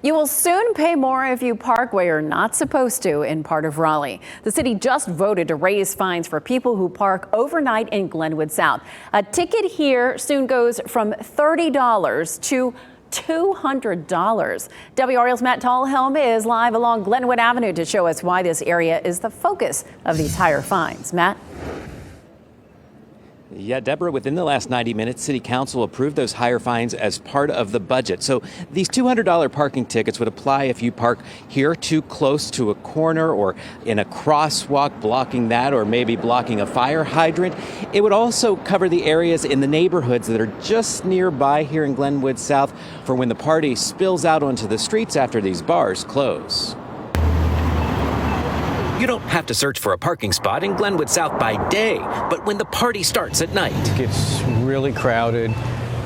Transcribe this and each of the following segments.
You will soon pay more if you park where you're not supposed to in part of Raleigh. The city just voted to raise fines for people who park overnight in Glenwood South. A ticket here soon goes from $30 to $200. WRAL's Matt Tallhelm is live along Glenwood Avenue to show us why this area is the focus of these higher fines. Matt? Yeah, Deborah, within the last 90 minutes, City Council approved those higher fines as part of the budget. So these $200 parking tickets would apply if you park here too close to a corner or in a crosswalk, blocking that, or maybe blocking a fire hydrant. It would also cover the areas in the neighborhoods that are just nearby here in Glenwood South for when the party spills out onto the streets after these bars close. You don't have to search for a parking spot in Glenwood South by day, but when the party starts at night. It gets really crowded,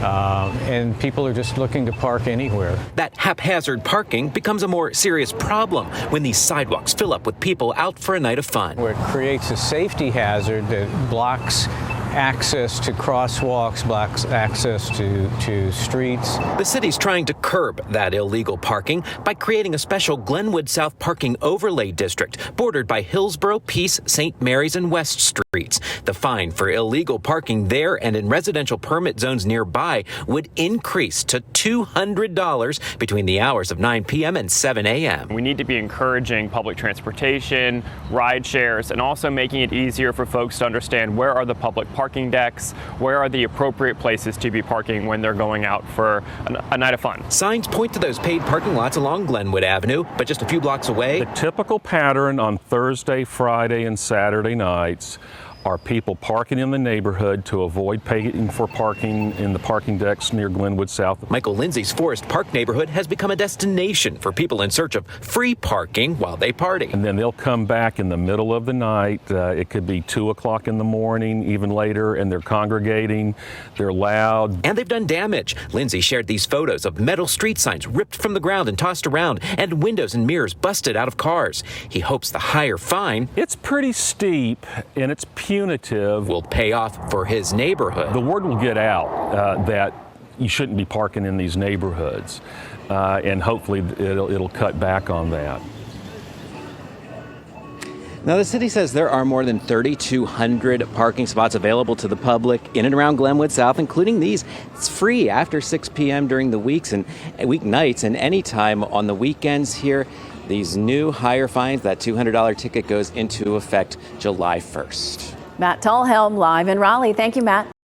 and people are just looking to park anywhere. That haphazard parking becomes a more serious problem when these sidewalks fill up with people out for a night of fun. Where it creates a safety hazard that blocks access to crosswalks, blocks access to streets. The city's trying to curb that illegal parking by creating a special Glenwood South parking overlay district bordered by Hillsborough, Peace, St. Mary's, and West Streets. The fine for illegal parking there and in residential permit zones nearby would increase to $200 between the hours of 9 p.m. and 7 a.m. We need to be encouraging public transportation, ride shares, and also making it easier for folks to understand where are the public parking decks, where are the appropriate places to be parking when they're going out for a night of fun. Signs point to those paid parking lots along Glenwood Avenue, but just a few blocks away. The typical pattern on Thursday, Friday, and Saturday nights are people parking in the neighborhood to avoid paying for parking in the parking decks near Glenwood South. Michael Lindsay's Forest Park neighborhood has become a destination for people in search of free parking while they party. And then they'll come back in the middle of the night. It could be 2 o'clock in the morning, even later, and they're congregating. They're loud. And they've done damage. Lindsay shared these photos of metal street signs ripped from the ground and tossed around, and windows and mirrors busted out of cars. He hopes the higher fine, it's pretty steep and it's punitive, will pay off for his neighborhood. The word will get out that you shouldn't be parking in these neighborhoods, and hopefully it'll cut back on that. Now, the city says there are more than 3,200 parking spots available to the public in and around Glenwood South, including these. It's free after 6 p.m. during the weeks and weeknights and anytime on the weekends here. These new higher fines, that $200 ticket goes into effect July 1st. Matt Tallhelm live in Raleigh. Thank you, Matt.